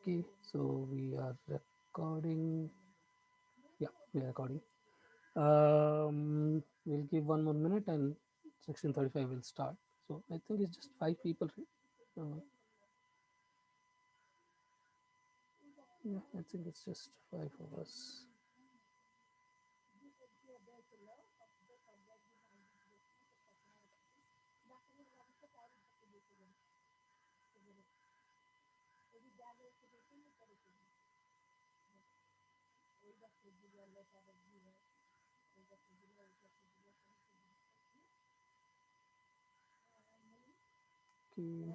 Okay, so we are recording. Yeah, we are recording. We'll give one more minute and 16:35 will start. So I think it's just five people, right? Yeah, I think it's just five of us. Okay,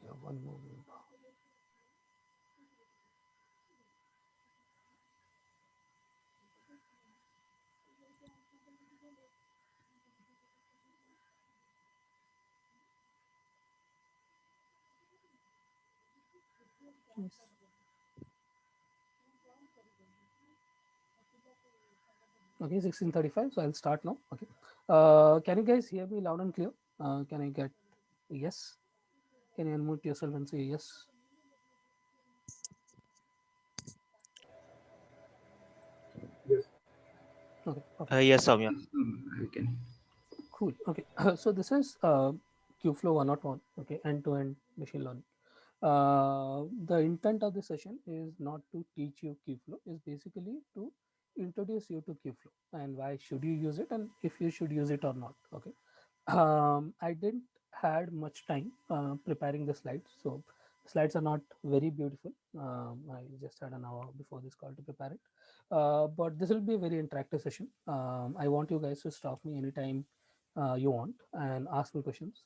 yeah, one more minute. Yes. Okay, 16:35. So I'll start now. Okay. Can you guys hear me loud and clear? Can I get a yes? Can you unmute yourself and say yes? Yes. Okay, perfect. Yes, Soumya. I can. Cool. Okay. So this is Qflow 101. Okay, end-to-end machine learning. The intent of the session is not to teach you Qflow, is basically to introduce you to Qflow and why should you use it and if you should use it or not. Okay. I didn't had much time preparing the slides, so slides are not very beautiful. I just had an hour before this call to prepare it, but this will be a very interactive session. I want you guys to stop me anytime you want and ask me questions.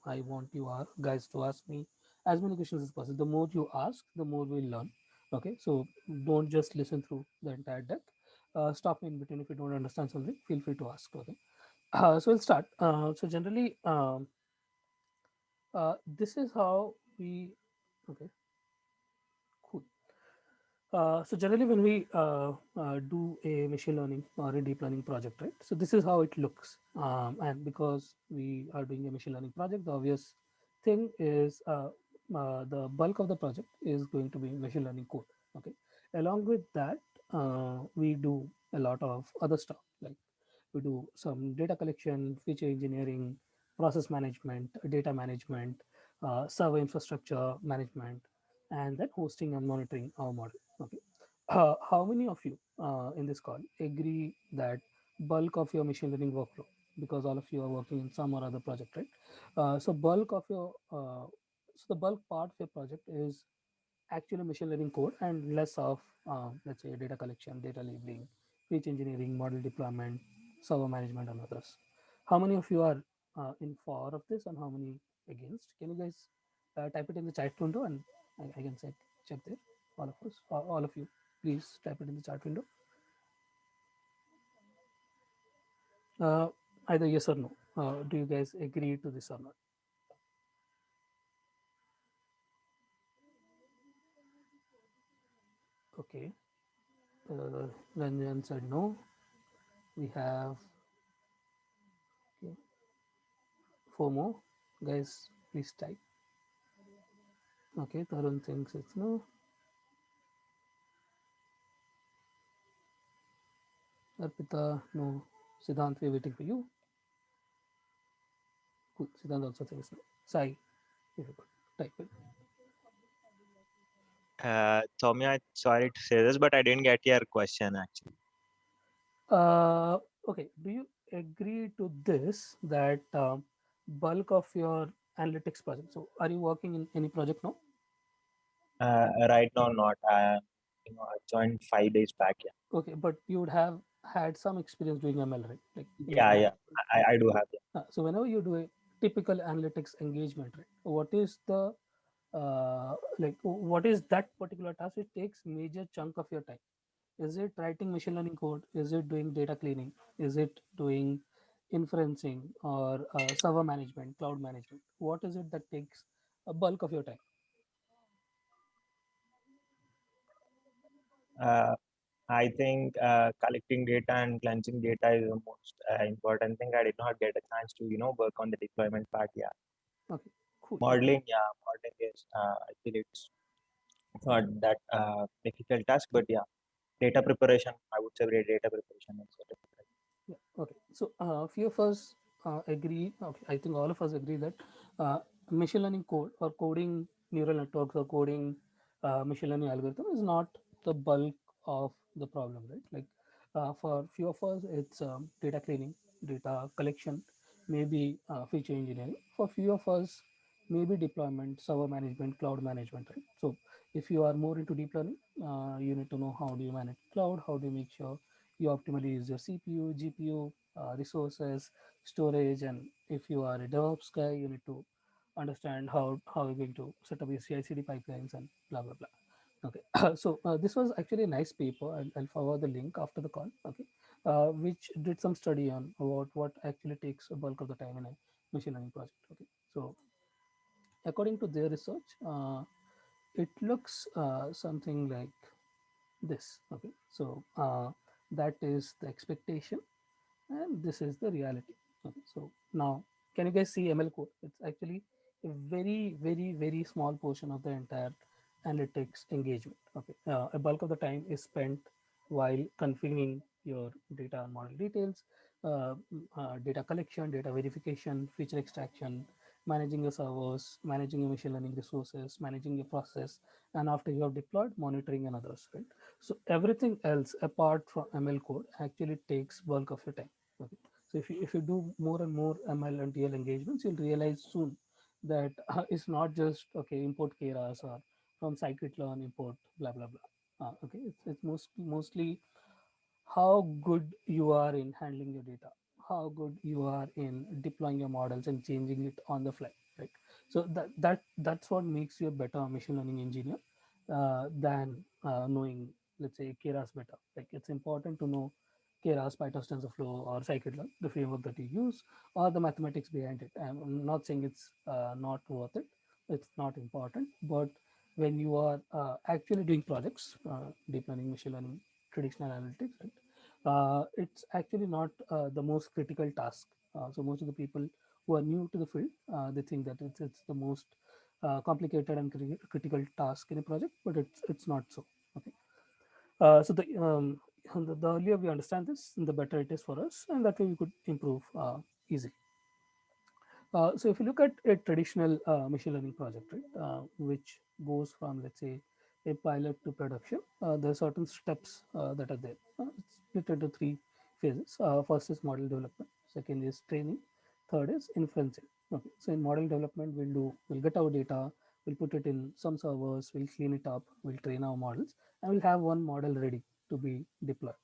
I want you guys to ask me as many questions as possible. The more you ask, the more we'll learn. Okay, so don't just listen through the entire deck. Stop me in between if you don't understand something. Feel free to ask. Okay. So we'll start. So generally, this is how we. Okay, cool. So generally, when we do a machine learning or a deep learning project, right? So this is how it looks. And because we are doing a machine learning project, the obvious thing is the bulk of the project is going to be machine learning code. Okay. Along with that, we do a lot of other stuff like we do some data collection, feature engineering, process management, data management, server infrastructure management, and then hosting and monitoring our model. Okay. How many of you in this call agree that bulk of your machine learning workflow, because all of you are working in some or other project, right? So bulk of your so the bulk part of your project is actually machine learning code and less of let's say data collection, data labeling, feature engineering, model deployment, server management, and others. How many of you are in favor of this and how many against? Can you guys type it in the chat window and I can check there. All of us, all of you, please type it in the chat window. Uh, Either yes or no. Do you guys agree to this or not? Okay. Ranjan said no. We have okay, four more. Guys, please type. Okay, Tarun thinks it's no. Arpita, no. Siddhant, we're waiting for you. Cool. Siddhant also thinks no. Sai, if you could type it. Soumya, sorry to say this, but I didn't get your question actually. Okay, do you agree to this that bulk of your analytics project? So, are you working in any project now? Right now, not. I joined 5 days back. Yeah, Okay, but you would have had some experience doing ML, right? Like in your yeah, previous yeah. project, right? I do have. Yeah. So, whenever you do a typical analytics engagement, right? What is the like what is that particular task which takes major chunk of your time? Is it writing machine learning code? Is it doing data cleaning? Is it doing inferencing or server management, cloud management? What is it that takes a bulk of your time? Uh, I think collecting data and cleansing data is the most important thing. I did not get a chance to, work on the deployment part. Yeah. Okay, cool. Modeling is I feel it's not that difficult task, but yeah, data preparation. I would say data preparation is difficult. Yeah. Okay. So few of us agree. Okay, I think all of us agree that uh, machine learning code or coding neural networks or coding machine learning algorithm is not the bulk of the problem, right? Like for few of us, it's data cleaning, data collection, maybe feature engineering. For few of us, maybe deployment, server management, cloud management, right? So if you are more into deep learning, you need to know how do you manage cloud, how do you make sure you optimally use your CPU, GPU, resources, storage, and if you are a DevOps guy, you need to understand how you're going to set up your CI/CD pipelines and blah blah blah. Okay, so this was actually a nice paper. I'll forward the link after the call. Okay, which did some study on about what actually takes a bulk of the time in a machine learning project. Okay, so according to their research, it looks something like this. Okay, so that is the expectation and this is the reality. Okay, so now can you guys see ML code? It's actually a very small portion of the entire analytics engagement. Okay, a bulk of the time is spent while configuring your data and model details, data collection, data verification, feature extraction, managing your servers, managing your machine learning resources, managing your process, and after you have deployed, monitoring and others, right? So everything else apart from ML code actually takes bulk of your time. Okay. So if you do more and more ML and TL engagements, you'll realize soon that it's not just okay import Keras or from scikit-learn import blah blah blah. Okay, it's mostly how good you are in handling your data, how good you are in deploying your models and changing it on the fly, right? So that's what makes you a better machine learning engineer than knowing, let's say, Keras better. Like it's important to know Keras, PyTorch, TensorFlow, or scikit-learn, the framework that you use, or the mathematics behind it. I'm not saying it's not worth it. It's not important, but when you are actually doing projects, deep learning, machine learning, traditional analytics, right? It's actually not the most critical task. So most of the people who are new to the field, they think that it's the most complicated and critical task in a project, but it's not so. Okay. So the earlier we understand this, the better it is for us, and that way we could improve easily. So if you look at a traditional machine learning project, right, which goes from, let's say, a pilot to production, there are certain steps that are there. It's split into three phases. First is model development. Second is training. Third is inferencing. Okay. So in model development, we'll get our data, we'll put it in some servers, we'll clean it up, we'll train our models, and we'll have one model ready to be deployed.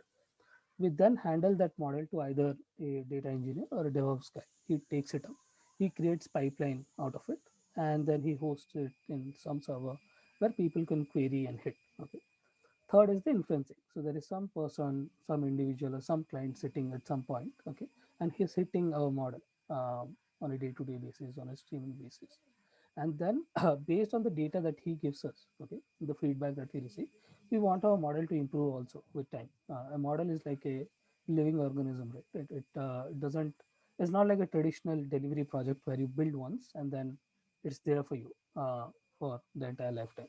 We then handle that model to either a data engineer or a DevOps guy. He takes it up, he creates pipeline out of it, and then he hosts it in some server where people can query and hit. Okay. Third is the inferencing. So there is some person, some individual, or some client sitting at some point, okay, and he's hitting our model on a day-to-day basis, on a streaming basis. And then based on the data that he gives us, okay, the feedback that we receive, we want our model to improve also with time. A model is like a living organism, right? It doesn't, it's not like a traditional delivery project where you build once and then it's there for you for the entire lifetime.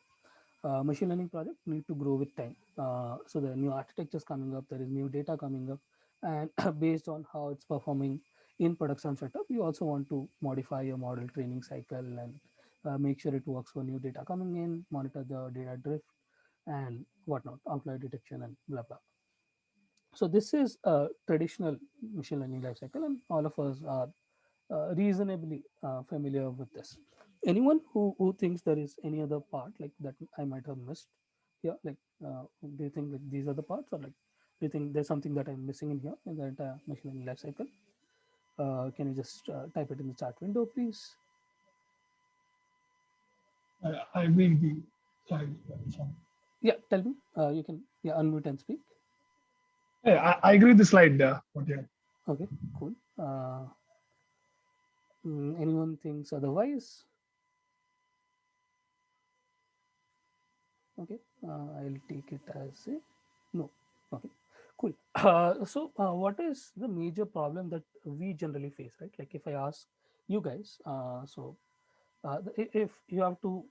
Machine learning project need to grow with time. So there are new architectures coming up, there is new data coming up, and based on how it's performing in production setup, you also want to modify your model training cycle and make sure it works for new data coming in, monitor the data drift and whatnot, outlier detection and blah blah. So this is a traditional machine learning lifecycle, and all of us are reasonably familiar with this. Anyone who thinks there is any other part like that I might have missed here, like do you think like these are the parts, or like do you think there's something that I'm missing in here in the entire machine learning lifecycle? Can you just type it in the chat window, please? I will be slide. Yeah, tell me. You can, yeah, unmute and speak. I agree with the slide. What you Okay, cool. Anyone thinks otherwise? Okay, I'll take it as a no. Okay, cool. So, what is the major problem that we generally face, right? Like, if I ask you guys, so If you have to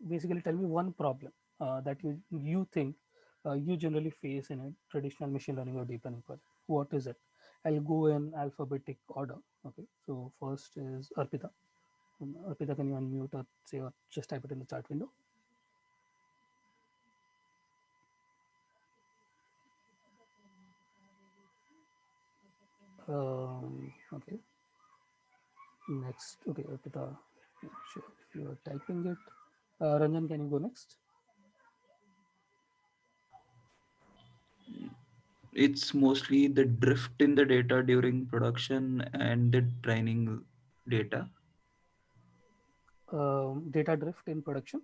basically tell me one problem that you think you generally face in a traditional machine learning or deep learning project, what is it? I'll go in alphabetic order. Okay, so first is Arpita. Arpita, can you unmute or say or just type it in the chat window? Okay. Next, okay, Arpita, sure, if you are typing it. Ranjan, can you go next? It's mostly the drift in the data during production and the training data. Data drift in production.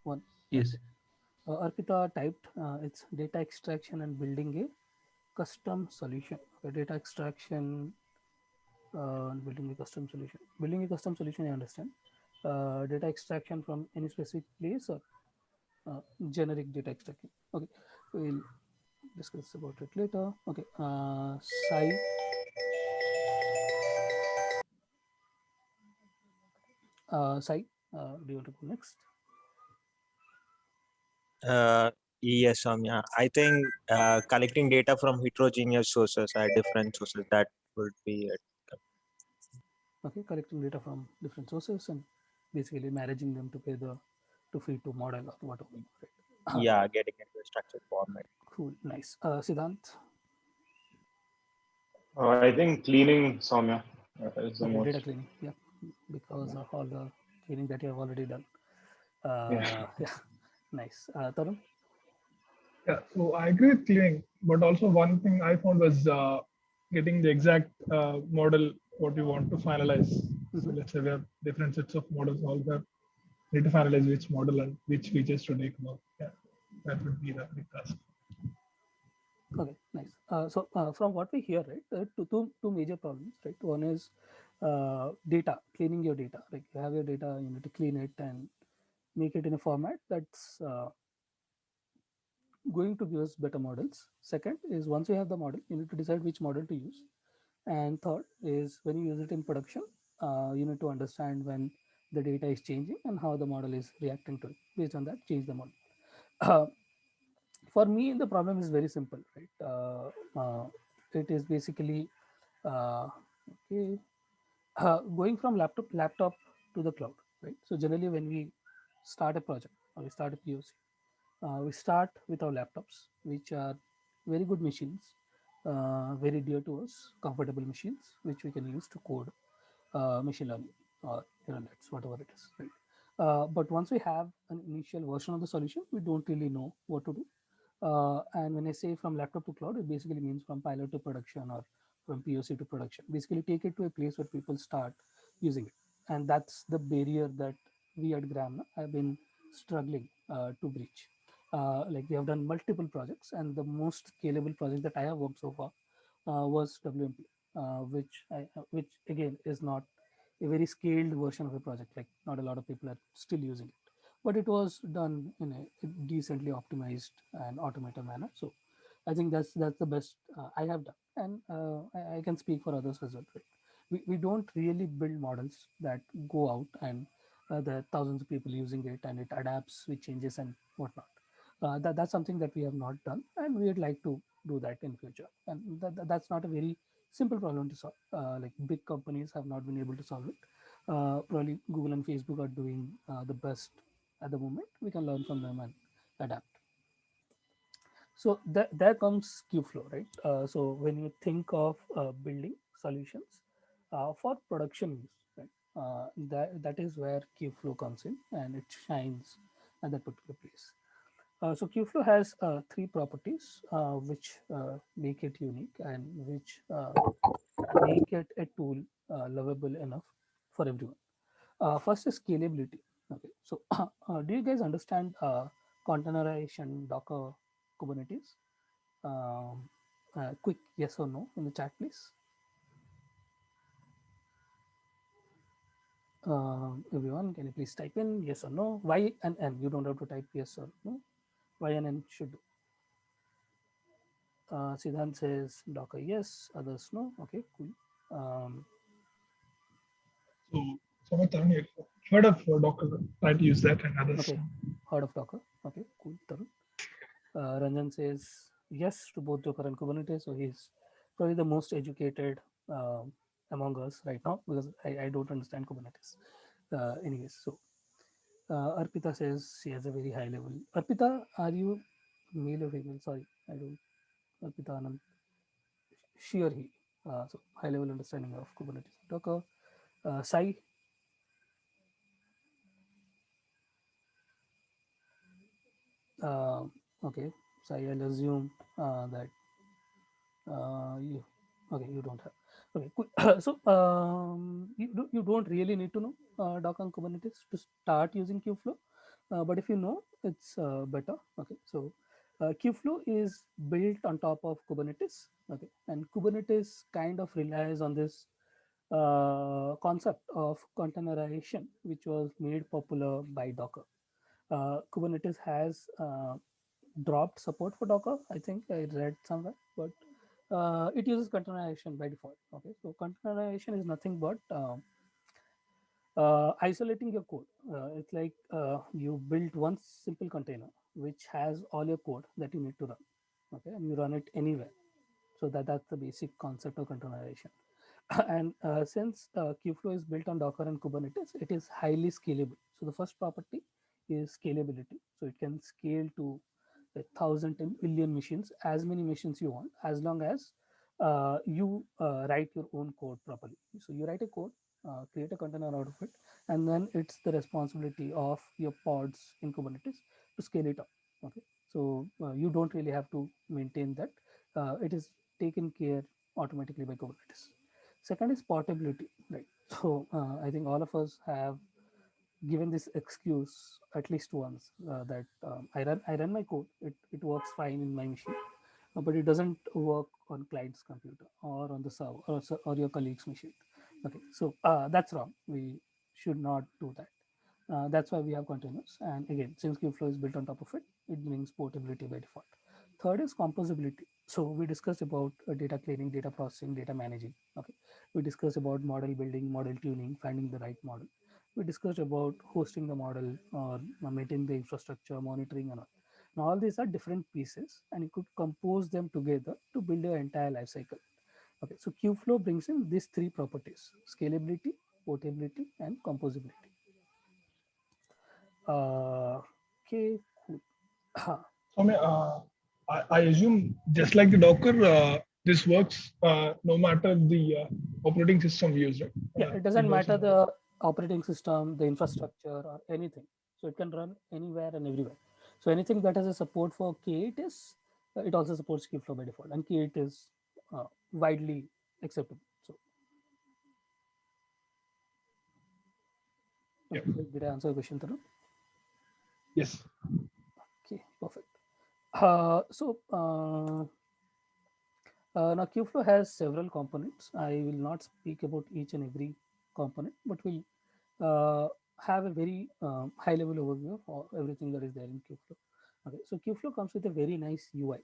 One. Yes. Arpita typed it's data extraction and building a custom solution. Okay, data extraction and building a custom solution. Building a custom solution, I understand. Data extraction from any specific place or generic data extraction. Okay, we'll discuss about it later. Okay, Sai. Sai, do you want to go next? Yes, Soumya. I think collecting data from heterogeneous sources, different sources, that would be it. Okay, collecting data from different sources and basically managing them together to feed to model or whatever. Right? Yeah, getting into a structured format. Cool, nice. Siddhant. I think cleaning, Soumya, is the Okay, data most. cleaning. Yeah, because of all the cleaning that you have already done. Yeah. Yeah, nice. Tarun. Yeah, so I agree with cleaning, but also one thing I found was getting the exact model what you want to finalize. So let's say we have different sets of models, all that need to finalize which model and which features to take about. Yeah, that would be the big task. Okay, nice. So from what we hear, right, two major problems, right? One is data, cleaning your data. Like you have your data, you need to clean it and make it in a format that's going to give us better models. Second is once you have the model, you need to decide which model to use. And third is when you use it in production, you need to understand when the data is changing and how the model is reacting to it. Based on that, change the model. For me, the problem is very simple, right? It is basically okay, going from laptop to the cloud, right? So generally, when we start a project or we start a POC, we start with our laptops, which are very good machines, very dear to us, comfortable machines, which we can use to code machine learning or neural nets, whatever it is. Right? But once we have an initial version of the solution, we don't really know what to do. And when I say from laptop to cloud, it basically means from pilot to production or from POC to production. Basically, take it to a place where people start using it, and that's the barrier that we at Gramna have been struggling to breach. Like we have done multiple projects, and the most scalable project that I have worked so far was WMP, which again is not a very scaled version of a project. Like not a lot of people are still using it, but it was done in a decently optimized and automated manner. So I think that's the best I have done, and I can speak for others as well. Right? We don't really build models that go out and there are thousands of people using it and it adapts with changes and whatnot. That's something that we have not done, and we would like to do that in future. And that's not a very simple problem to solve. Like big companies have not been able to solve it. Probably Google and Facebook are doing the best at the moment. We can learn from them and adapt. So there comes Kubeflow, right? So when you think of building solutions for production use, right? That is where Kubeflow comes in and it shines at that particular place. So Kubeflow has three properties which make it unique and which make it a tool lovable enough for everyone. First is scalability. Okay, so do you guys understand containerization, Docker, Kubernetes? Quick yes or no in the chat, please. Everyone, can you please type in yes or no? Y and N. You don't have to type yes or no. Y and N should do. Siddhant says Docker yes, others no. Okay, cool. So much Tarun here. Heard of Docker? Try to use that and others. Okay, heard of Docker. Okay, cool. Tarun. Ranjan says yes to both Docker and Kubernetes. So he's probably the most educated among us right now because I don't understand Kubernetes. Anyways, so Arpita says she has a very high level. Arpita, are you male or female? Sorry, I don't. Arpita Anand, she or he. So high level understanding of Kubernetes, Docker. Sai, okay. Sai, I'll assume that you you don't have. Okay, cool. So you don't really need to know Docker and Kubernetes to start using Kubeflow, but if you know, it's better. Okay, so Kubeflow is built on top of Kubernetes. Okay, and Kubernetes kind of relies on this concept of containerization, which was made popular by Docker. Kubernetes has dropped support for Docker. I think I read somewhere, but it uses containerization by default. Okay, so containerization is nothing but isolating your code. It's like you build one simple container which has all your code that you need to run. Okay, and you run it anywhere. So that's the basic concept of containerization. And since Kubeflow is built on Docker and Kubernetes, it is highly scalable. So the first property is scalability. So it can scale to 1,000 machines, as many machines you want, as long as you write your own code properly. So you write a code, create a container out of it, and then it's the responsibility of your pods in Kubernetes to scale it up. Okay, so you don't really have to maintain that. It is taken care automatically by Kubernetes. Second is portability, right? So I think all of us have given this excuse at least once that I run my code, it works fine in my machine, but it doesn't work on client's computer or on the server or your colleague's machine. Okay, so that's wrong. We should not do that. That's why we have containers. And again, since Kubeflow is built on top of it, it brings portability by default. Third is composability. So we discussed about data cleaning, data processing, data managing. Okay, we discussed about model building, model tuning, finding the right model. We discussed about hosting the model or maintaining the infrastructure, monitoring and all. Now all these are different pieces, and you could compose them together to build your entire life cycle. Okay, so Kubeflow brings in these three properties: scalability, portability, and composability. Okay, cool. So I assume just like the Docker, this works no matter the operating system used, right? Yeah, it It doesn't works matter on the operating system, the infrastructure, or anything. So it can run anywhere and everywhere. So anything that has a support for K8 is it also supports Kubeflow by default, and K8 is widely acceptable. So yeah. did I answer your question, Tarun? Yes. Okay, perfect. Now Kubeflow has several components. I will not speak about each and every component, but we'll have a very high level overview of everything that is there in Kubeflow. Okay, so Kubeflow comes with a very nice UI.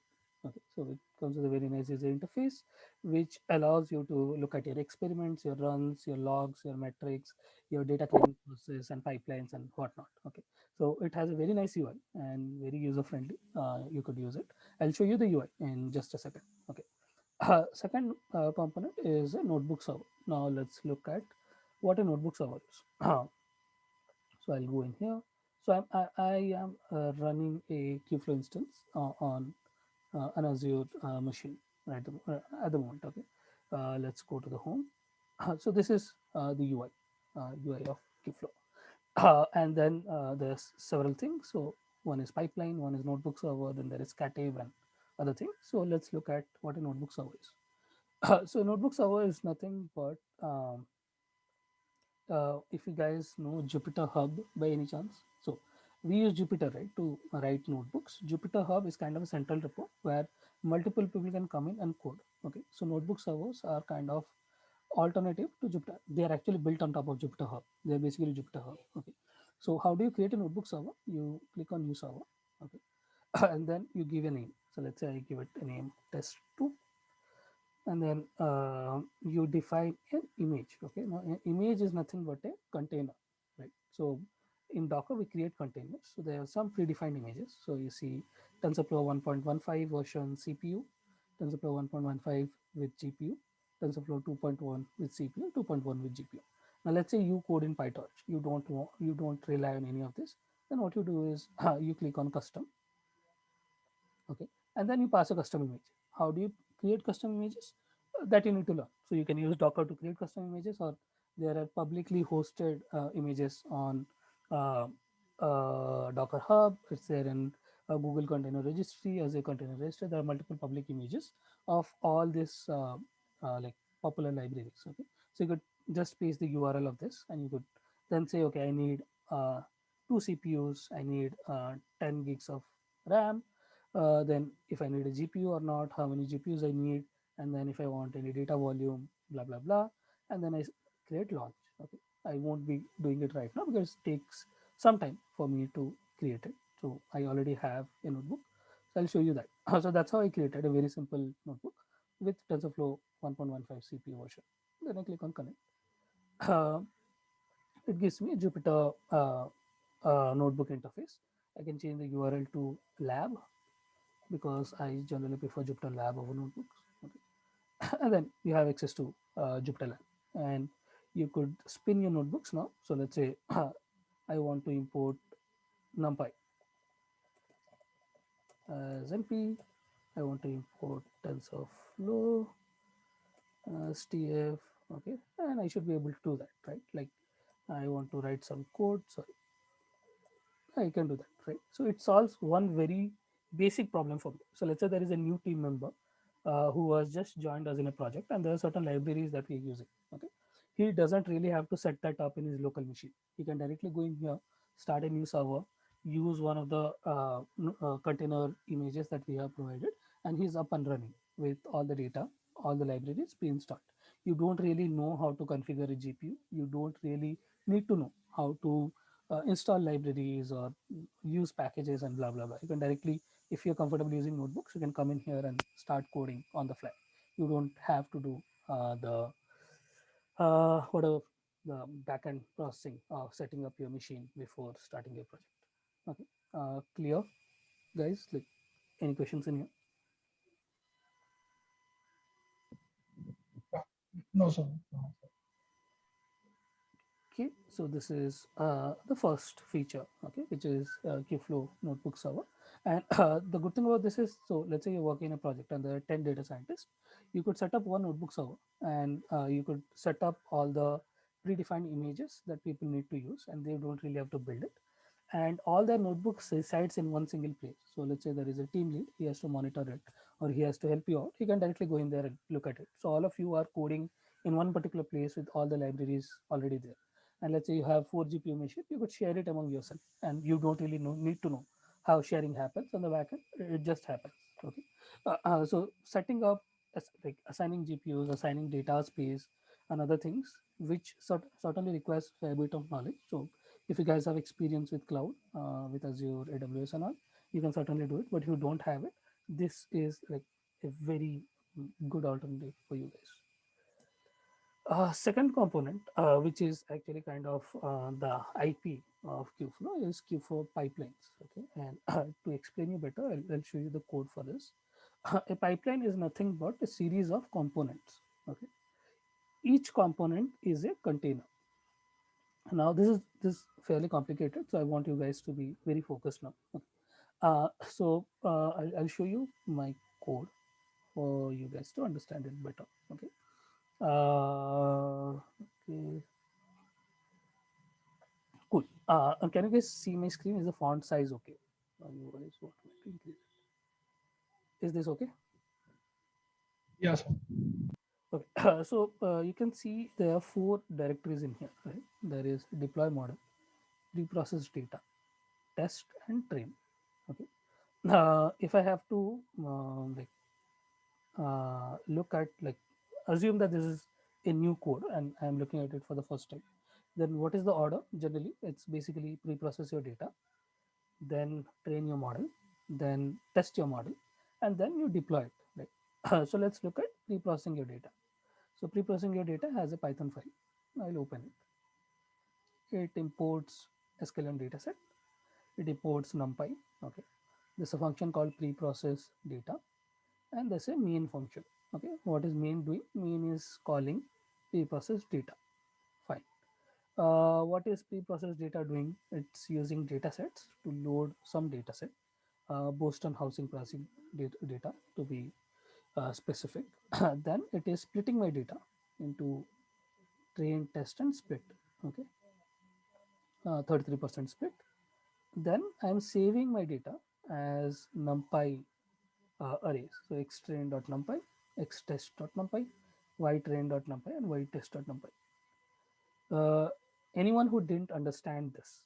Okay, so it comes with a very nice user interface, which allows you to look at your experiments, your runs, your logs, your metrics, your data cleaning process and pipelines and whatnot. Okay, so it has a very nice UI and very user friendly. You could use it. I'll show you the UI in just a second. Okay. Second component is a notebook server. Now let's look at what a notebook server is. So I'll go in here. So I am running a Kubeflow instance on an Azure machine right at the moment. Okay, let's go to the home. So this is the UI of Kubeflow, and then there's several things. So one is pipeline, one is notebook server, then there is Katav and other things. So let's look at what a notebook server is. So notebook server is nothing but if you guys know Jupyter Hub by any chance. So we use Jupyter, right, to write notebooks. Jupyter Hub is kind of a central repo where multiple people can come in and code. Okay, so notebook servers are kind of alternative to Jupyter. They are actually built on top of Jupyter Hub. They are basically Jupyter Hub. Okay, so how do you create a notebook server? You click on new server. Okay, and then you give a name. So let's say I give it a name test2. and then you define an image. Okay, now an image is nothing but a container, right? So in Docker we create containers, so there are some predefined images. So you see TensorFlow 1.15 version CPU, TensorFlow 1.15 with GPU, TensorFlow 2.1 with CPU, 2.1 with GPU. Now let's say you code in PyTorch, you don't rely on any of this. Then what you do is you click on custom, okay, and then you pass a custom image. How do you create custom images? That you need to learn. So you can use Docker to create custom images, or there are publicly hosted images on uh, Docker Hub. It's there in Google Container Registry as a container registry. There are multiple public images of all this like popular libraries. Okay, so you could just paste the URL of this, and you could then say, okay, I need two CPUs, I need 10 gigs of RAM, then if I need a GPU or not, how many GPUs I need, and then if I want any data volume, blah blah blah, and then create launch. Okay, I won't be doing it right now because it takes some time for me to create it. So I already have a notebook, so I'll show you that. So that's how I created a very simple notebook with TensorFlow 1.15 CPU version. Then I click on connect. Uh, it gives me a Jupyter notebook interface. I can change the URL to lab because I generally prefer Jupyter Lab over notebooks. Okay. And then you have access to Jupyter Lab, and you could spin your notebooks now. So let's say I want to import NumPy as NP. I want to import TensorFlow, STF, okay, and I should be able to do that, right? Like I want to write some code, sorry, I can do that, right? So it solves one very basic problem for me. So let's say there is a new team member who has just joined us in a project, and there are certain libraries that we're using. Okay, he doesn't really have to set that up in his local machine. He can directly go in here, start a new server, use one of the container images that we have provided, and he's up and running with all the data, all the libraries pre-installed. You don't really know how to configure a GPU. You don't really need to know how to install libraries or use packages and blah blah blah. You can directly, if you're comfortable using notebooks, you can come in here and start coding on the fly. You don't have to do the whatever the backend processing of setting up your machine before starting your project. Okay, clear, guys? Like any questions in here? No, sir. No. Okay, so this is the first feature, okay, which is Kubeflow Notebook Server. And the good thing about this is, so let's say you work in a project and there are 10 data scientists, you could set up one notebook server, and you could set up all the predefined images that people need to use, and they don't really have to build it. And all their notebooks resides in one single place. So let's say there is a team lead, he has to monitor it, or he has to help you out, he can directly go in there and look at it. So all of you are coding in one particular place with all the libraries already there. And let's say you have 4 GPU machine, you could share it among yourself, and you don't really need to know how sharing happens on the backend. It just happens. Okay. So setting up, like assigning GPUs, assigning data space, and other things, which certainly requires a bit of knowledge. So if you guys have experience with cloud, with Azure, AWS, and all, you can certainly do it. But if you don't have it, this is like a very good alternative for you guys. Second component, which is actually kind of the IP of Kubeflow, is Kubeflow pipelines. Okay, and to explain you better, I'll show you the code for this. A pipeline is nothing but a series of components. Okay, each component is a container. Now this is fairly complicated, so I want you guys to be very focused now. Okay. I'll show you my code for you guys to understand it better. Okay. Okay. Cool. Can you guys see my screen? Is the font size okay? You guys want me to increase it? Is this okay? Yes. Okay. You can see there are 4 directories in here, right? There is deploy model, preprocessed data, test, and train. Okay. If I have to look at, like, assume that this is a new code and I'm looking at it for the first time, then what is the order? Generally, it's basically pre-process your data, then train your model, then test your model, and then you deploy it. Right? So let's look at pre-processing your data. So pre-processing your data has a Python file. I'll open it. It imports sklearn dataset. It imports NumPy. Okay, there's a function called pre-process data, and there's a main function. Okay, what is main doing? Main is calling pre-process data. Fine. What is pre-processed data doing? It's using datasets to load some dataset, Boston housing pricing data to be specific. Then it is splitting my data into train, test, and split. Okay, 33% split. Then I'm saving my data as NumPy arrays. So xtrain.numpy, xtest.numpy, ytrain.numpy, and ytest.numpy. Anyone who didn't understand this,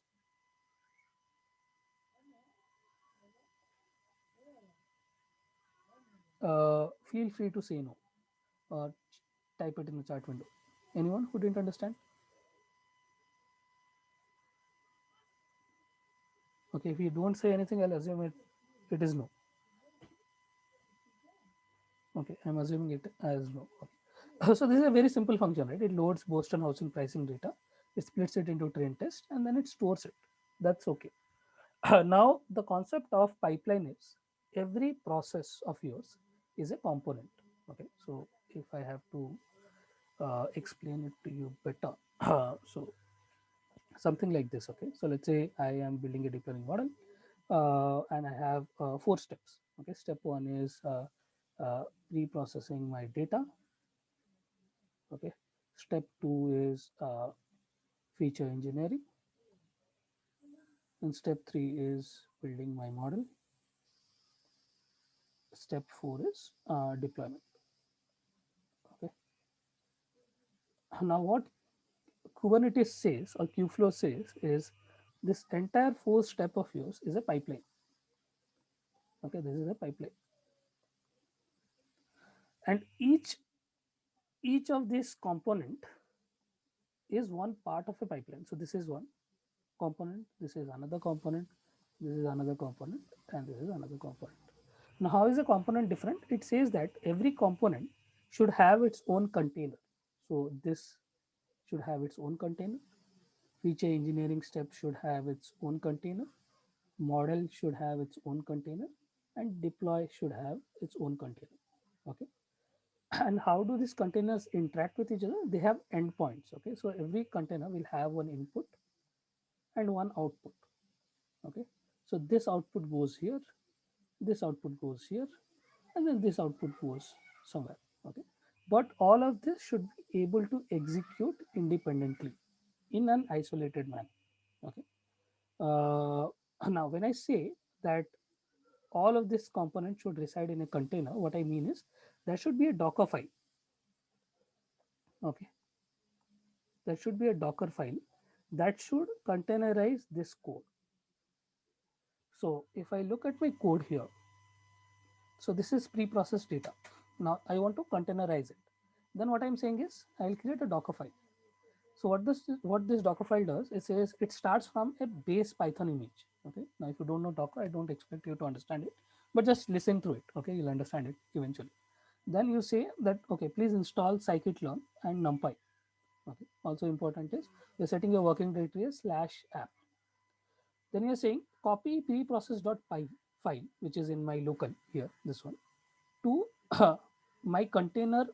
feel free to say no or type it in the chat window. Anyone who didn't understand? Okay, if you don't say anything, I'll assume it is no. Okay, I'm assuming it as no. Okay. So this is a very simple function, right? It loads Boston housing pricing data, it splits it into train test, and then it stores it. That's okay. Now the concept of pipeline is every process of yours is a component. Okay, so if I have to explain it to you better, so something like this. Okay, so let's say I am building a deep learning model, and I have 4 steps. Okay, step 1 is pre-processing my data. Okay, step 2 is feature engineering, and step 3 is building my model. Step 4 is deployment. Okay, now what Kubernetes says or Kubeflow says is this entire 4 step of yours is a pipeline. Okay, this is a pipeline, and each of this component is one part of a pipeline. So this is one component, this is another component, this is another component, and this is another component. Now, how is a component different? It says that every component should have its own container. So this should have its own container. Feature engineering step should have its own container. Model should have its own container, and deploy should have its own container. Okay. And how do these containers interact with each other? They have endpoints. Okay, so every container will have one input and one output. Okay, so this output goes here, this output goes here, and then this output goes somewhere. Okay, but all of this should be able to execute independently in an isolated manner. Okay, now when I say that all of this component should reside in a container, what I mean is there should be a Docker file. Okay, there should be a Docker file that should containerize this code. So if I look at my code here, so this is pre-processed data. Now I want to containerize it. Then what I'm saying is I'll create a Docker file. So what this Docker file does, it says it starts from a base Python image. Okay. Now if you don't know Docker, I don't expect you to understand it, but just listen through it. Okay, you'll understand it eventually. Then you say that okay, please install scikit-learn and NumPy. Okay. Also important is you're setting your working directory as /app. Then you're saying copy preprocess.py file, which is in my local here, this one, to my container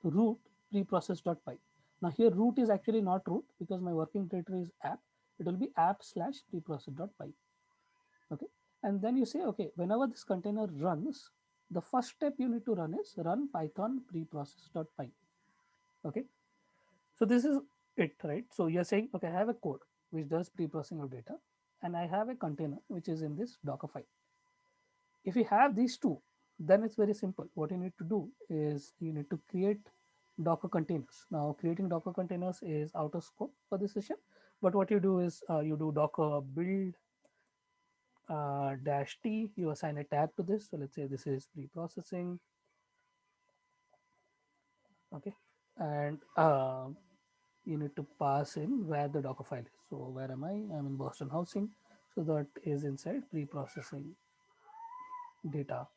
root preprocess.py. Now here root is actually not root because my working directory is app. It will be app/preprocess.py. Okay, and then you say okay, whenever this container runs, the first step you need to run is run python preprocess.py. Okay, so this is it, right? So you're saying okay, I have a code which does pre-processing of data, and I have a container which is in this Docker file. If you have these two, then it's very simple. What you need to do is you need to create Docker containers. Now, creating Docker containers is out of scope for this session, but what you do is you do Docker build -t, you assign a tag to this. So let's say this is pre-processing. Okay, and you need to pass in where the Docker file is. So where am I? I'm in Boston housing. So that is inside pre-processing data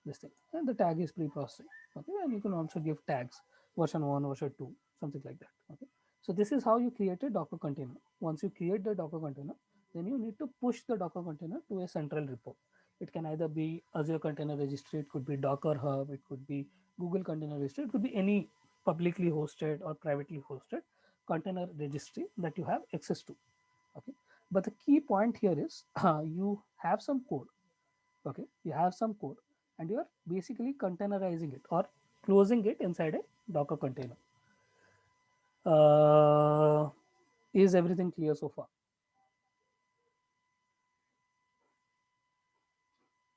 this thing, and the tag is pre-processing. Okay, and you can also give tags version 1, version 2, something like that. Okay, so this is how you create a Docker container. Once you create the Docker container, then you need to push the Docker container to a central repo. It can either be Azure Container Registry, it could be Docker Hub, it could be Google Container Registry, it could be any publicly hosted or privately hosted container registry that you have access to. Okay, but the key point here is you have some code. Okay, you have some code and you are basically containerizing it or closing it inside a Docker container. Is everything clear so far?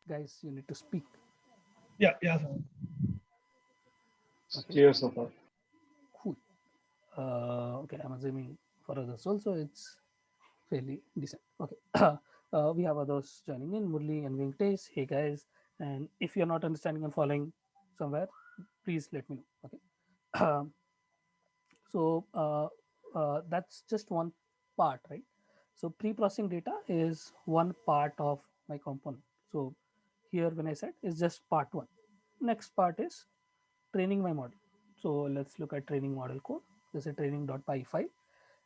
Guys, you need to speak. Yeah, yeah, sir. It's clear so far. Cool. Okay, I'm assuming for others also it's fairly decent. Okay, we have others joining in, Murli and Venkatesh. Hey guys, and if you're not understanding and following somewhere, please let me know. Okay, so that's just one part, right? So pre-processing data is one part of my component. So here when I said is just part one. Next part is training my model. So let's look at training model code. This is a training.py file.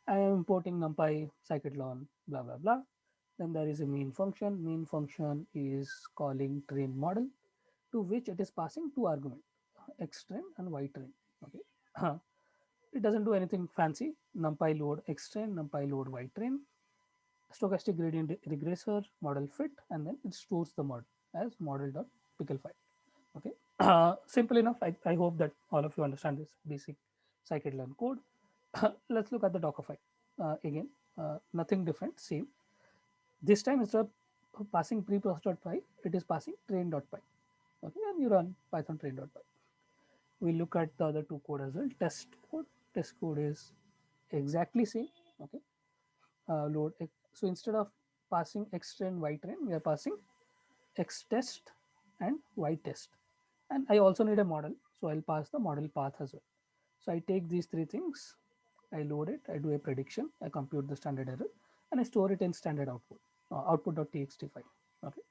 I am importing NumPy, scikit-learn, blah, blah, blah. Then there is a main function. Main function is calling train model, to which it is passing two arguments, xtrain and ytrain. Okay. It doesn't do anything fancy. NumPy load xtrain, NumPy load ytrain, stochastic gradient regressor, model fit, and then it stores the model as model.pickle file. Okay, simple enough. I hope that all of you understand this basic scikit-learn code. Let's look at the Docker file. Again, nothing different, same. This time instead of passing preprocess.py, it is passing train.py. Okay, and you run python train.py. We look at the other two code as well. Test code is exactly same. Okay, load. So instead of passing xtrain ytrain, we are passing xtest and ytest. And I also need a model, so I'll pass the model path as well. So I take these three things, I load it, I do a prediction, I compute the standard error, and I store it in standard output, output.txt file. Okay,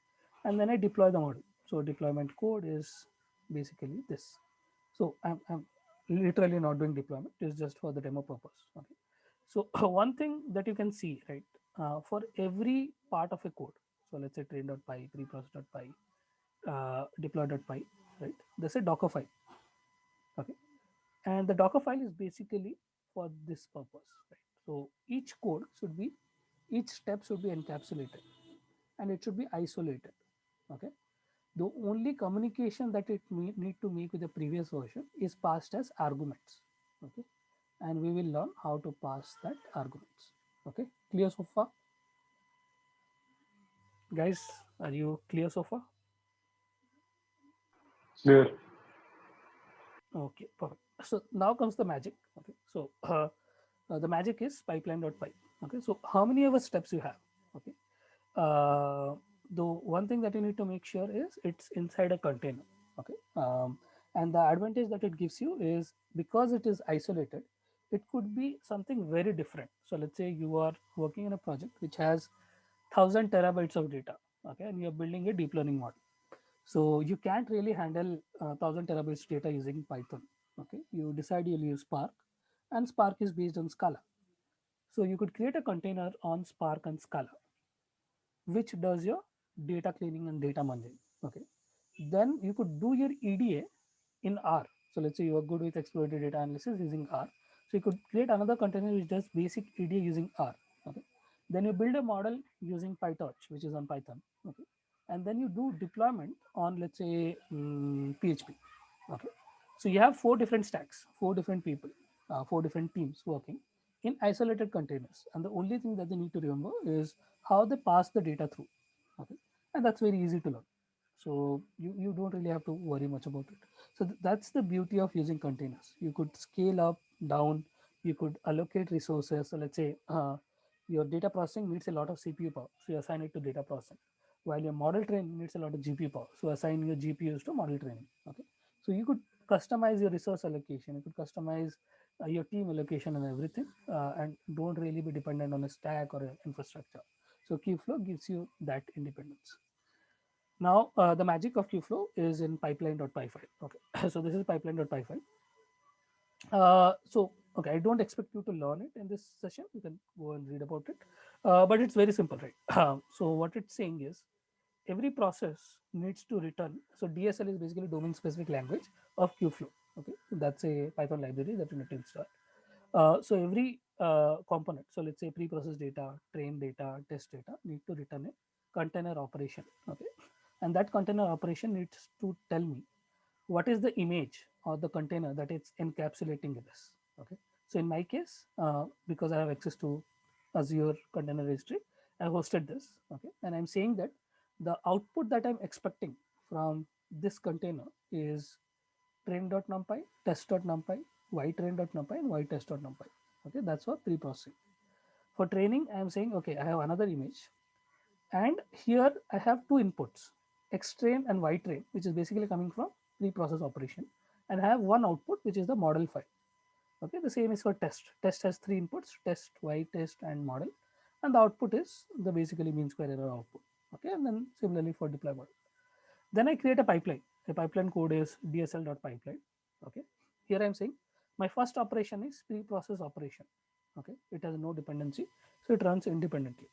and then I deploy the model. So deployment code is basically this. So I'm literally not doing deployment, it's just for the demo purpose. Okay, so one thing that you can see, right, for every part of a code, so let's say train.py, preprocess.py, deploy.py, right, there's a Docker file. Okay, and the Docker file is basically for this purpose, right? So each code should be, each step should be encapsulated and it should be isolated. Okay, the only communication that it need to make with the previous version is passed as arguments. Okay, and we will learn how to pass that arguments. Okay, clear so far? Guys, are you clear so far? Clear. Okay, perfect. So now comes the magic. Okay, so the magic is pipeline.py. Okay, so how many of steps you have? Okay, the one thing that you need to make sure is it's inside a container. Okay, and the advantage that it gives you is because it is isolated, it could be something very different. So let's say you are working in a project which has 1,000 terabytes of data. Okay, and you're building a deep learning model, so you can't really handle 1,000 terabytes data using Python. Okay, you decide you'll use Spark, and Spark is based on Scala. So you could create a container on Spark and Scala, which does your data cleaning and data munging. Okay, then you could do your EDA in R. So let's say you are good with exploratory data analysis using R. So you could create another container which does basic EDA using R. Okay, then you build a model using PyTorch, which is on Python. Okay, and then you do deployment on, let's say, PHP. Okay, so you have four different stacks, four different people, four different teams working in isolated containers, and the only thing that they need to remember is how they pass the data through. Okay, and that's very easy to learn, so you don't really have to worry much about it. So that's the beauty of using containers. You could scale up, down, you could allocate resources. So let's say your data processing needs a lot of CPU power, so you assign it to data processing, while your model training needs a lot of GPU power, so assign your GPUs to model training. Okay, so you could customize your resource allocation, you could customize your team allocation and everything, and don't really be dependent on a stack or an infrastructure. So Kubeflow gives you that independence. Now, the magic of Qflow is in pipeline.py file. Okay, so this is pipeline.py file. Okay, I don't expect you to learn it in this session. You can go and read about it, but it's very simple, right? So what it's saying is every process needs to return. So DSL is basically domain specific language of Qflow. Okay, that's a Python library that you need to install. So every component, so let's say pre-process data, train data, test data, need to return a container operation. Okay, and that container operation needs to tell me what is the image or the container that it's encapsulating this. Okay, so in my case, because I have access to Azure Container Registry, I hosted this. Okay, and I'm saying that the output that I'm expecting from this container is train.numpy, test.numpy, ytrain.numpy, and ytest.numpy. Okay, that's for pre-processing. For training, I am saying, okay, I have another image, and here I have two inputs, xtrain and ytrain, which is basically coming from pre-process operation, and I have one output, which is the model file. Okay, the same is for test. Test has three inputs, test, ytest, and model, and the output is the basically mean square error output. Okay, and then similarly for deploy model. Then I create a pipeline. The pipeline code is dsl.pipeline. Okay. Here I'm saying my first operation is pre-process operation. Okay. It has no dependency, so it runs independently.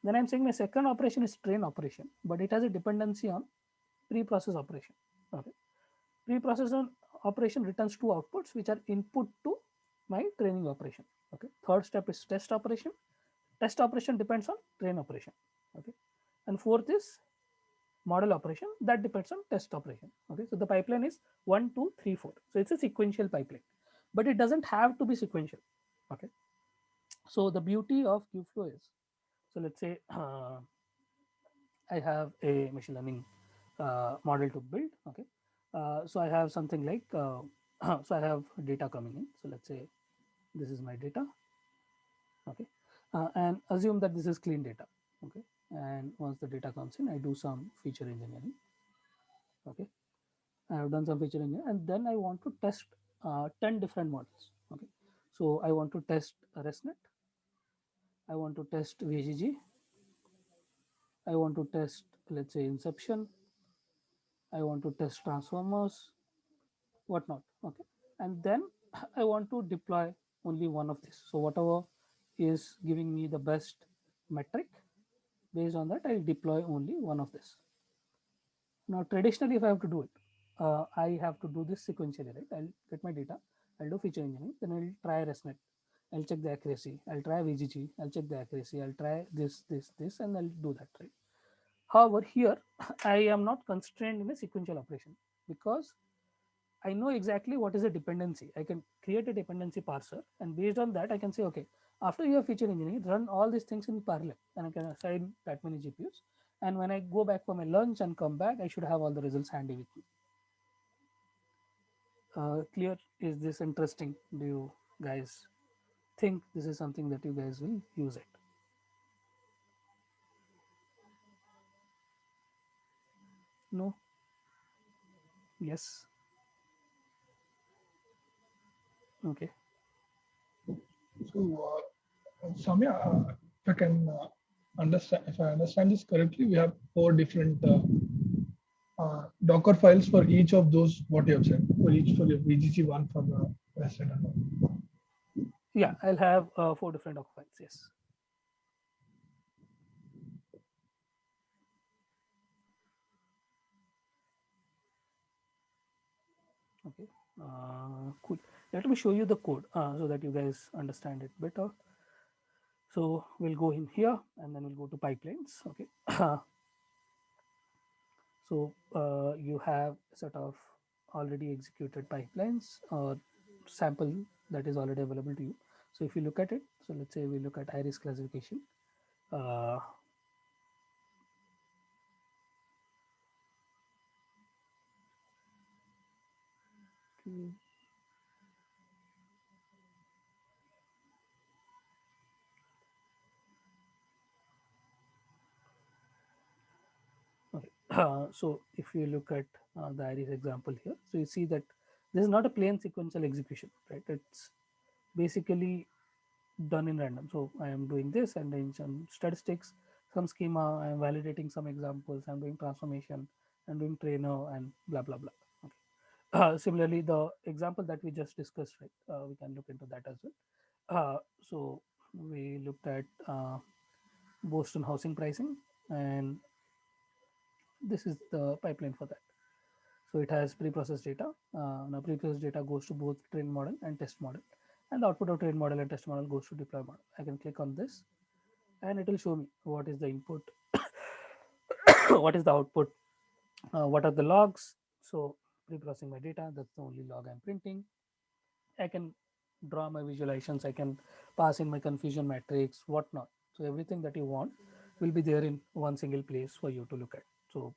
Then I'm saying my second operation is train operation, but it has a dependency on pre-process operation. Okay. Pre-process operation returns two outputs, which are input to my training operation. Okay. Third step is test operation. Test operation depends on train operation. Okay. And fourth is model operation that depends on test operation. Okay, so the pipeline is 1, 2, 3, 4. So it's a sequential pipeline, but it doesn't have to be sequential. Okay, so the beauty of Qflow is, so let's say I have a machine learning model to build. Okay, so I have something like so I have data coming in. So let's say this is my data. Okay, and assume that this is clean data. Okay, and once the data comes in, I do some feature engineering. Okay, I have done some feature engineering, and then I want to test 10 different models. Okay, so I want to test ResNet, I want to test VGG, I want to test, let's say, Inception, I want to test transformers, whatnot. Okay, and then I want to deploy only one of these. So whatever is giving me the best metric, based on that, I'll deploy only one of this. Now, traditionally, if I have to do it, I have to do this sequentially, right? I'll get my data, I'll do feature engineering, then I'll try ResNet, I'll check the accuracy, I'll try VGG, I'll check the accuracy, I'll try this, and I'll do that, right? However, here I am not constrained in a sequential operation because I know exactly what is a dependency. I can create a dependency parser, and based on that, I can say, okay, after you have feature engineering, run all these things in parallel, and I can assign that many GPUs. And when I go back for my lunch and come back, I should have all the results handy with me. Clear? Is this interesting? Do you guys think this is something that you guys will use it? No? Yes? Okay. So, Samya, if I can understand, if I understand this correctly, we have four different Docker files for each of those what you have said. For each, for the VGC one, for the rest and all. Yeah, I'll have 4 different doc files. Yes. Okay. Cool. Let me show you the code so that you guys understand it better. So we'll go in here and then we'll go to pipelines. Okay. So you have sort of already executed pipelines or sample that is already available to you. So if you look at it, so let's say we look at iris classification. Uh, okay. So if you look at the iris example here, so you see that this is not a plain sequential execution, right? It's basically done in random. So I am doing this and then some statistics, some schema, I'm validating some examples, I'm doing transformation, I'm doing trainer, and blah blah blah. Okay. Similarly, the example that we just discussed, right? We can look into that as well. So we looked at Boston housing pricing, and this is the pipeline for that. So it has pre-processed data. Now pre-processed data goes to both train model and test model, and the output of train model and test model goes to deploy model. I can click on this, and it will show me what is the input, what is the output, what are the logs. So pre-processing my data, that's the only log I'm printing. I can draw my visualizations, I can pass in my confusion matrix, whatnot. So everything that you want will be there in one single place for you to look at. So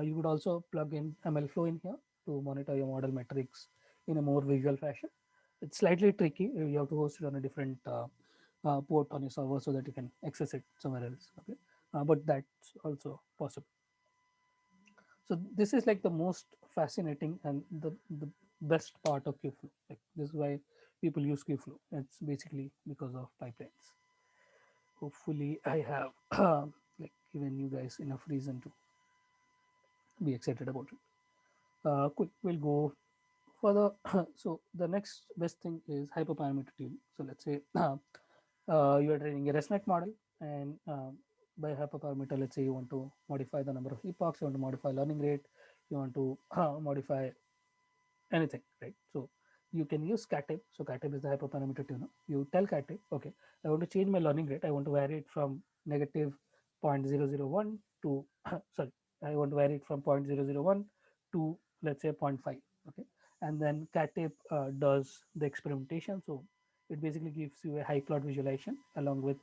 you could also plug in MLflow in here to monitor your model metrics in a more visual fashion. It's slightly tricky. You have to host it on a different port on your server so that you can access it somewhere else. Okay, but that's also possible. So this is like the most fascinating and the best part of Qflow. Like this is why people use Qflow. It's basically because of pipelines. Hopefully I have like given you guys enough reason to be excited about it. Cool. We'll go for the so the next best thing is hyperparameter tuning. So let's say you are training a ResNet model, and by hyperparameter, let's say you want to modify the number of epochs, you want to modify learning rate, you want to modify anything, right? So you can use Catib. So Catib is the hyperparameter tuner. You tell Catib, okay, I want to change my learning rate. I want to vary it from negative 0.001 to sorry, I want to vary it from 0.001 to let's say 0.5. Okay, and then Catib does the experimentation. So it basically gives you a high plot visualization along with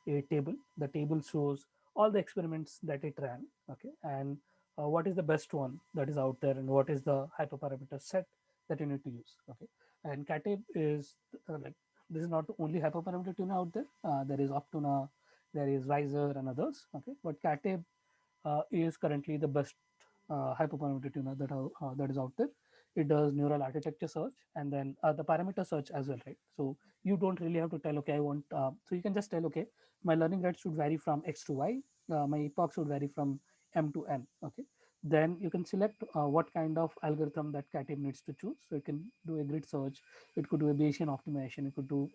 a table. The table shows all the experiments that it ran. Okay, and what is the best one that is out there, and what is the hyperparameter set that you need to use. Okay, and Catib is like this is not the only hyperparameter tuner out there. There is Optuna, there is Riser, and others. Okay, but Catib is currently the best hyperparameter tuner that is out there. It does neural architecture search and then the parameter search as well, right? So you don't really have to tell, okay, I want, so you can just tell, okay, my learning rate should vary from X to Y, my epoch should vary from M to N, okay? Then you can select what kind of algorithm that Catib needs to choose. So you can do a grid search, it could do a Bayesian optimization, it could do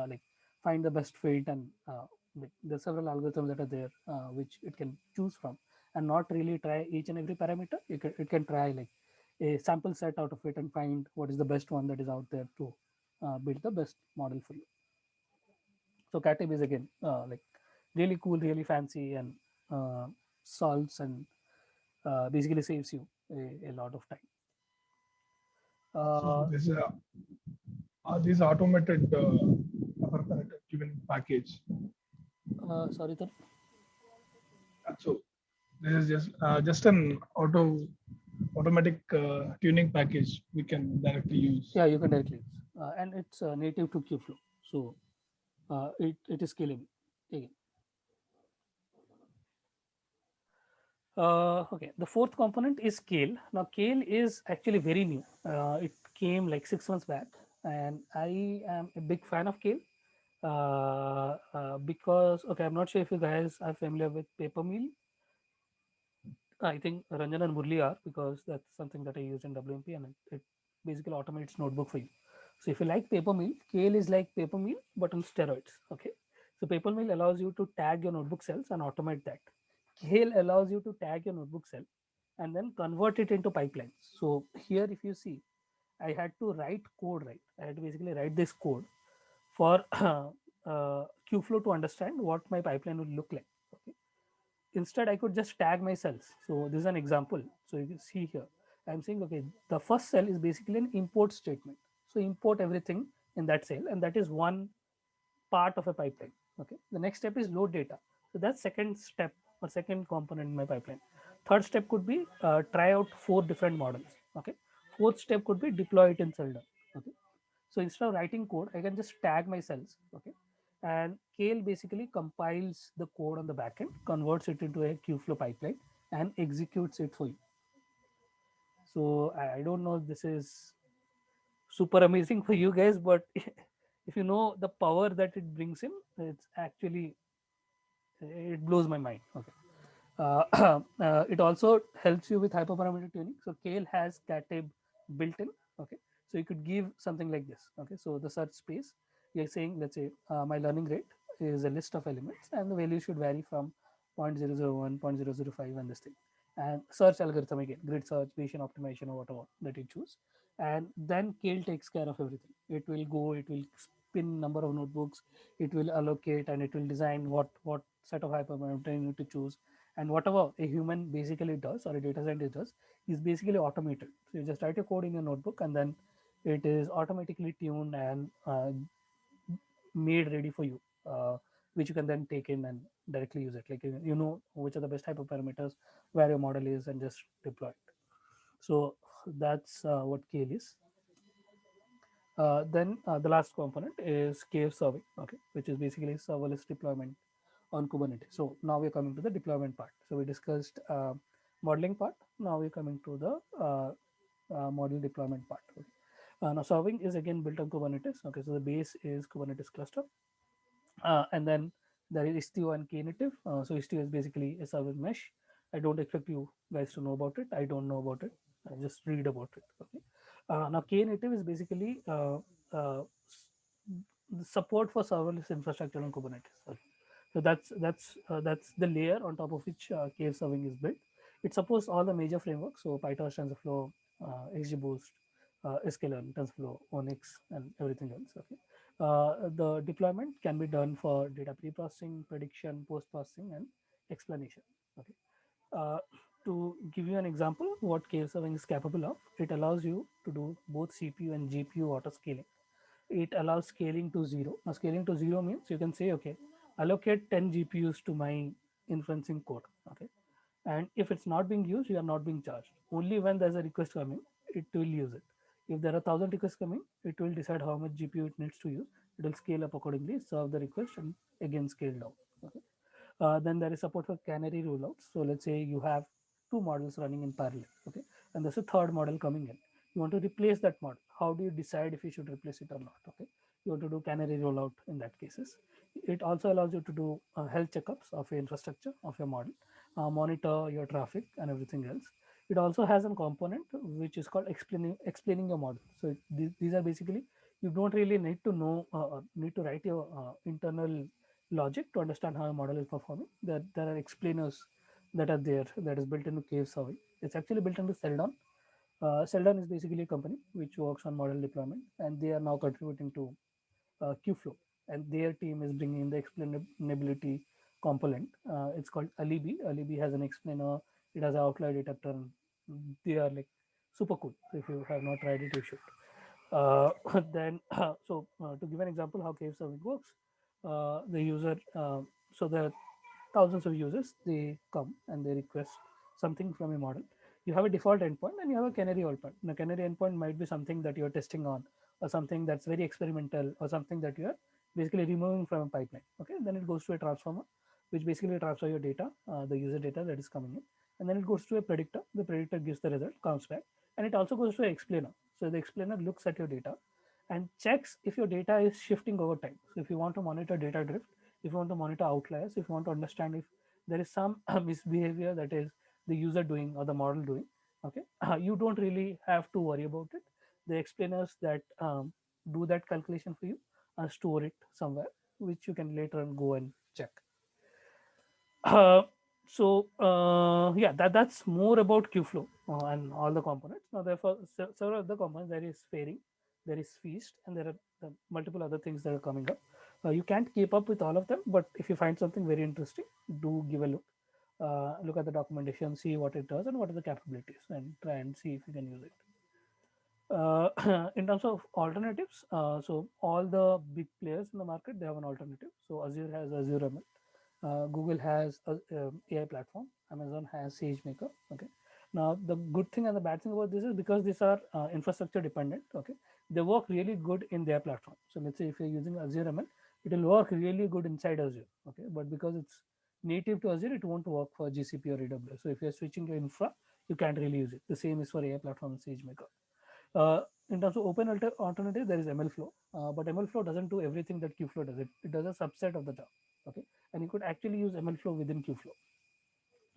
like find the best fit, and like there are several algorithms that are there which it can choose from, and not really try each and every parameter. It can try like a sample set out of it and find what is the best one that is out there to build the best model for you. So Catib is again like really cool, really fancy, and solves and basically saves you a lot of time. So this automated hyperparameter tuning package. Sorry, sir. So this is just an automatic tuning package we can directly use. Yeah, you can directly use, and it's native to Qflow, so it is scalable again. Okay, the fourth component is Kale. Now, Kale is actually very new. It came like 6 months back, and I am a big fan of Kale because, okay, I'm not sure if you guys are familiar with Papermill. I think Ranjan and Murli are, because that's something that I use in WMP, and it basically automates notebook for you. So if you like Papermill, Kale is like Papermill but on steroids. Okay, so Papermill allows you to tag your notebook cells and automate that. Kale allows you to tag your notebook cell and then convert it into pipelines. So here, if you see, I had to write code, right? I had to basically write this code for Qflow to understand what my pipeline would look like. Okay. Instead, I could just tag my cells. So this is an example. So you can see here, I'm saying, okay, the first cell is basically an import statement. So import everything in that cell, and that is one part of a pipeline. Okay. The next step is load data. So that's second step or second component in my pipeline. Third step could be try out 4 different models. Okay. Fourth step could be deploy it in Seldon. Okay. So instead of writing code, I can just tag my cells. Okay. And Kale basically compiles the code on the backend, converts it into a Qflow pipeline, and executes it for you. So I don't know if this is super amazing for you guys, but if you know the power that it brings in, it's actually it blows my mind. Okay. It also helps you with hyperparameter tuning. So Kale has Katib built in. Okay, so you could give something like this. Okay, so the search space, you're saying, let's say my learning rate is a list of elements, and the value should vary from 0.001, 0.005, and this thing. And search algorithm again, grid search, Bayesian optimization, or whatever that you choose. And then Kale takes care of everything. It will go, it will spin number of notebooks, it will allocate, and it will design what set of hyperparameter you need to choose, and whatever a human basically does or a data scientist does is basically automated. So you just write a code in your notebook, and then it is automatically tuned and made ready for you, which you can then take in and directly use it. Like you know which are the best hyperparameters, where your model is, and just deploy it. So that's what Kale is. Then the last component is Kave serving, okay, which is basically serverless deployment on Kubernetes. So now we're coming to the deployment part. So we discussed modeling part. Now we're coming to the model deployment part. Okay. Now serving is again built on Kubernetes. Okay, so the base is Kubernetes cluster, and then there is Istio and Knative. So Istio is basically a service mesh. I don't expect you guys to know about it. I don't know about it. I just read about it. Okay. Now Knative is basically uh, the support for serverless infrastructure on Kubernetes. Okay. So that's the layer on top of which Kave serving is built. It supports all the major frameworks, so PyTorch, TensorFlow, XGBoost, sklearn, TensorFlow, Onyx, and everything else. Okay. The deployment can be done for data pre-processing, prediction, post-processing, and explanation. Okay. Uh, to give you an example, what Kave serving is capable of, it allows you to do both CPU and GPU auto scaling. It allows scaling to zero. Now, scaling to zero means you can say, okay, allocate 10 GPUs to my inferencing code. Okay. And if it's not being used, you are not being charged. Only when there's a request coming, it will use it. If there are 1,000 requests coming, it will decide how much GPU it needs to use. It will scale up accordingly, serve the request, and again scale down. Okay. Then there is support for canary rollouts. So let's say you have two models running in parallel. Okay. And there's a third model coming in. You want to replace that model. How do you decide if you should replace it or not? Okay. You want to do canary rollout in that cases. It also allows you to do health checkups of your infrastructure of your model, monitor your traffic and everything else. It also has a component which is called explaining your model. So these are basically, you don't really need to know need to write your internal logic to understand how a model is performing. There are explainers that are there that is built into Cave Survey. It's actually built into Seldon. Seldon is basically a company which works on model deployment, and they are now contributing to Qflow, and their team is bringing in the explainability component. It's called Alibi. Alibi has an explainer. It has an outlier detector. And they are like super cool. So if you have not tried it, you should. Then, to give an example how Cave Serving works, the user, so there are thousands of users, they come and they request something from a model. You have a default endpoint and you have a canary endpoint. The canary endpoint might be something that you're testing on, or something that's very experimental, or something that you are basically removing from a pipeline. Okay, then it goes to a transformer, which basically transfer your data, the user data that is coming in, and then it goes to a predictor. The predictor gives the result, comes back, and it also goes to an explainer. So the explainer looks at your data and checks if your data is shifting over time. So if you want to monitor data drift, if you want to monitor outliers, if you want to understand if there is some misbehavior that is the user doing or the model doing, okay, you don't really have to worry about it. The explainers that do that calculation for you and store it somewhere, which you can later on go and check. Uh, yeah, that's more about Qflow and all the components. Now, therefore, several other components. There is fairing, there is feast, and there are multiple other things that are coming up. You can't keep up with all of them, but if you find something very interesting, do give a look. Look at the documentation, see what it does and what are the capabilities, and try and see if you can use it. In terms of alternatives, so all the big players in the market, they have an alternative. So Azure has Azure ML, Google has a AI platform, Amazon has SageMaker. Okay. Now the good thing and the bad thing about this is because these are infrastructure dependent. Okay, they work really good in their platform. So let's say if you're using Azure ML, it will work really good inside Azure. Okay, but because it's native to Azure, it won't work for GCP or AWS. So if you're switching your infra, you can't really use it. The same is for AI platform and SageMaker. In terms of open alternative, there is MLflow, but MLflow doesn't do everything that Qflow does. It does a subset of the job. Okay, and you could actually use MLflow within Qflow.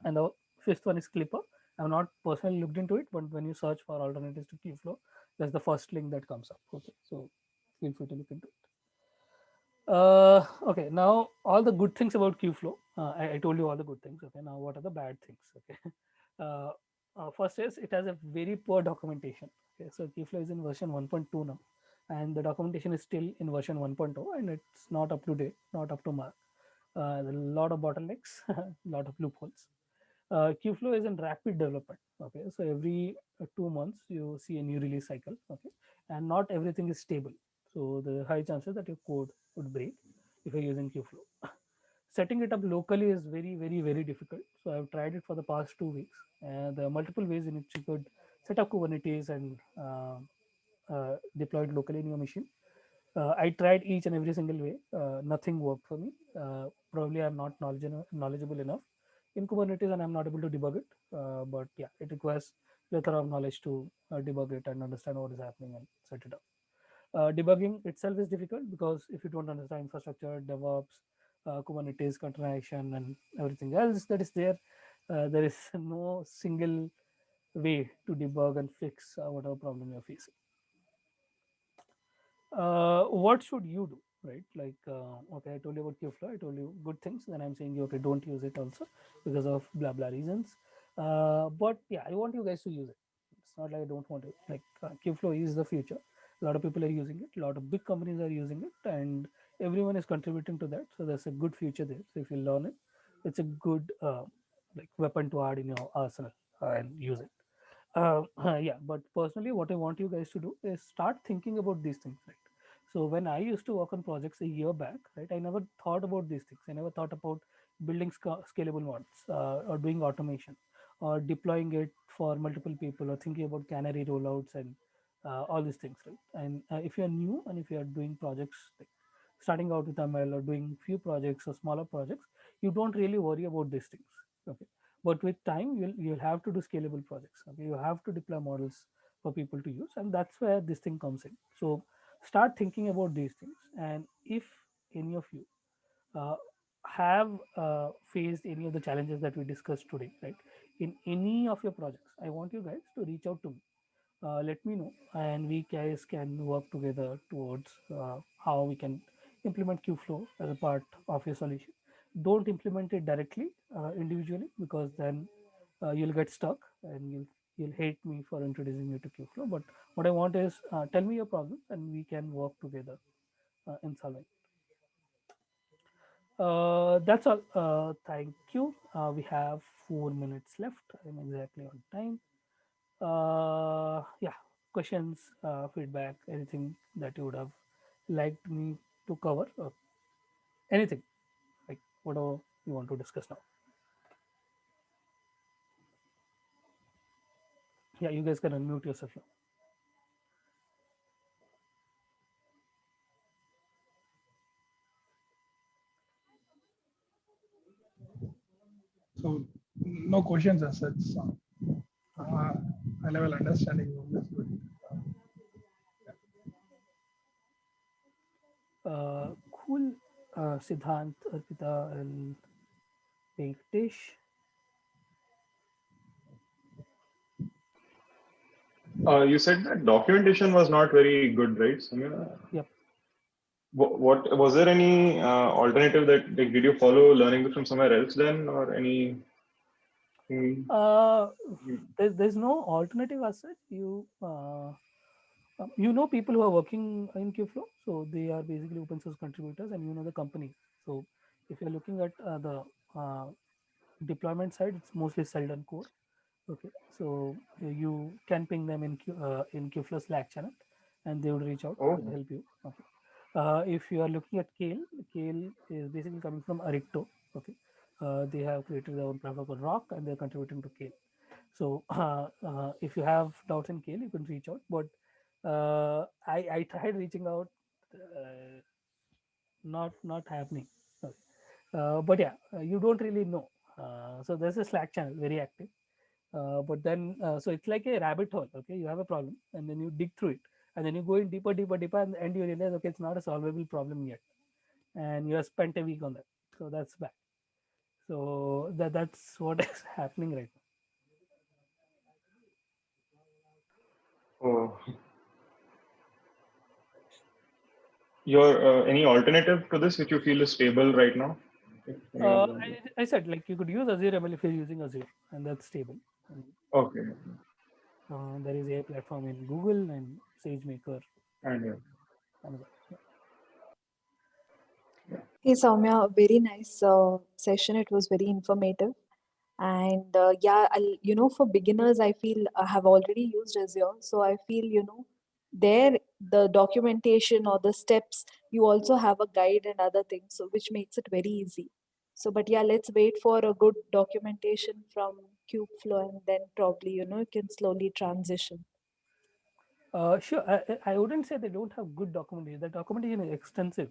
And the fifth one is Clipper. I've not personally looked into it, but when you search for alternatives to Qflow, that's the first link that comes up. Okay, so feel free to look into it. Okay, now all the good things about Qflow. I told you all the good things. Okay, now what are the bad things? Okay, first is it has a very poor documentation. Okay, so Qflow is in version 1.2 now, and the documentation is still in version 1.0, and it's not up to date, not up to mark. There are a lot of bottlenecks, a lot of loopholes. Qflow is in rapid development. Okay, so every 2 months you see a new release cycle. Okay, and not everything is stable. So there are high chances that your code would break if you're using Qflow. Setting it up locally is very, very, very difficult. So I've tried it for the past 2 weeks, and there are multiple ways in which you could set up Kubernetes and deploy it locally in your machine. I tried each and every single way. Nothing worked for me. Probably I'm not knowledgeable enough in Kubernetes, and I'm not able to debug it. But yeah, it requires plethora of knowledge to debug it and understand what is happening and set it up. Debugging itself is difficult because if you don't understand infrastructure, DevOps, Kubernetes, containerization, and everything else that is there, there is no single way to debug and fix whatever problem you're facing. What should you do, right? Like, okay, I told you about Qflow, I told you good things, then I'm saying, okay, don't use it also because of blah blah reasons. But yeah, I want you guys to use it. It's not like I don't want it. Like, Qflow is the future. A lot of people are using it, a lot of big companies are using it, and everyone is contributing to that. So there's a good future there. So if you learn it, it's a good like weapon to add in your arsenal and use it. Yeah, but personally what I want you guys to do is start thinking about these things, right? So when I used to work on projects a year back, right, I never thought about these things. I never thought about building scalable models, or doing automation, or deploying it for multiple people, or thinking about canary rollouts and all these things, right? And if you're new and if you're doing projects like starting out with ML or doing few projects or smaller projects, you don't really worry about these things. Okay, but with time you'll have to do scalable projects. Okay, you have to deploy models for people to use, and that's where this thing comes in. So start thinking about these things, and if any of you uh, have faced any of the challenges that we discussed today, right, in any of your projects, I want you guys to reach out to me. Let me know, and we guys can work together towards how we can implement Qflow as a part of your solution. Don't implement it directly individually, because then you'll get stuck and you'll hate me for introducing you to Qflow. But what I want is, tell me your problem and we can work together in solving. That's all. Thank you. We have 4 minutes left. I'm exactly on time. Yeah, questions, feedback, anything that you would have liked me to cover, or anything, like whatever you want to discuss now. Yeah, you guys can unmute yourself now. So no questions as such. High level understanding of this. Cool. Siddhant, Arpita, and Venkatesh. You said that documentation was not very good, right, Samir? Yep. What was there any alternative that, like, did you follow learning from somewhere else then, or any? There's no alternative as such. You know people who are working in Qflow, so they are basically open source contributors, and you know the company. So if you're looking at the uh, deployment side, it's mostly Seldon core. Okay, so you can ping them in Qflow Slack channel, and they would reach out Oh, and help you. Okay. If you are looking at Kale, Kale is basically coming from Aricto. Okay, they have created their own platform called Rock, and they're contributing to Kale. So if you have doubts in Kale, you can reach out. But I tried reaching out, uh, not happening. Okay. But yeah, you don't really know. So there's a Slack channel, very active. But then, so it's like a rabbit hole. Okay, you have a problem, and then you dig through it, and then you go in deeper, deeper, deeper, and you realize, okay, it's not a solvable problem yet, and you have spent a week on that. So that's bad. So that's what is happening right now. Oh. Your any alternative to this which you feel is stable right now? If anyone wants to- I said like you could use Azure ML if you're using Azure, and that's stable. And, Okay. there is a platform in Google and SageMaker. And yeah. Amazon. Hey Soumya, a very nice session. It was very informative. And yeah, for beginners, I feel I have already used Azure. So I feel, there the documentation or the steps, you also have a guide and other things, so which makes it very easy. So, but yeah, let's wait for a good documentation from Kubeflow and then probably, you can slowly transition. Sure. I wouldn't say they don't have good documentation. The documentation is extensive,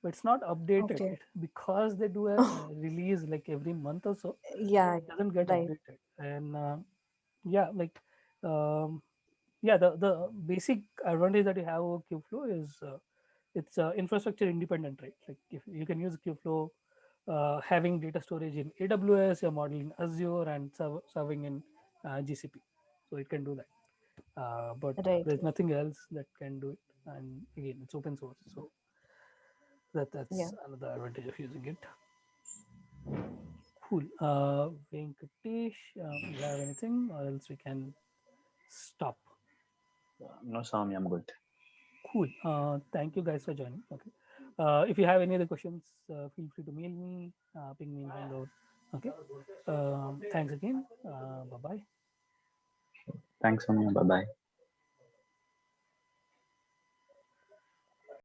but it's not updated. Okay. It's because they do a release like every month or so. Yeah, It doesn't get right. updated. And yeah, like yeah, the basic advantage that you have over Kubeflow is it's infrastructure independent, right? Like if you can use Kubeflow, having data storage in AWS, your model in Azure, and serving in GCP, so it can do that. But Right. there's nothing else that can do it, and again, it's open source, so that's Yeah. another advantage of using it. Cool. Venkatesh, you have anything, or else we can stop. No, Soumya, I'm good. Cool. Thank you guys for joining. Okay. If you have any other questions, feel free to mail me, ping me in Hangout. Okay. Thanks again. Bye bye. Thanks, Soumya. Bye bye.